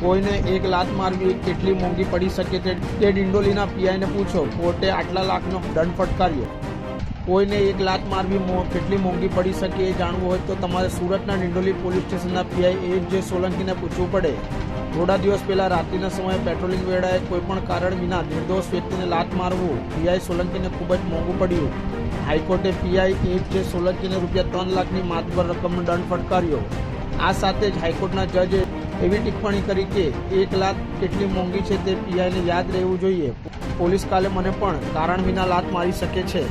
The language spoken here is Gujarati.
કોઈને એક લાત મારવી કેટલી મોંઘી પડી શકે તે ડિંડોલીના પીઆઈને પૂછો, કોર્ટે આટલા લાખનો દંડ ફટકાર્યો। કોઈને એક લાત મારવી કેટલી મોંઘી પડી શકે એ જાણવું હોય તો તમારે સુરતના ડિંડોલી પોલીસ સ્ટેશનના પીઆઈ એચ.જે. સોલંકીને પૂછવું પડે। થોડા દિવસ પહેલા રાત્રિના સમયે પેટ્રોલિંગ વેળાએ કોઈપણ કારણ વિના નિર્દોષ વ્યક્તિને લાત મારવું પીઆઈ સોલંકીને ખૂબ જ મોંઘું પડ્યું। હાઈકોર્ટે પીઆઈ એચ.જે. સોલંકીને ₹3 લાખની માતબર રકમનો દંડ ફટકાર્યો। આ સાથે જ હાઈકોર્ટના જજે એવી ટિપ્પણી કરી કે 1 લાખ કેટલી મોંઘી છે તે પીઆઈને યાદ રહેવું જોઈએ। પોલીસ કાલે મને પણ કારણ વિના લાત મારી શકે છે।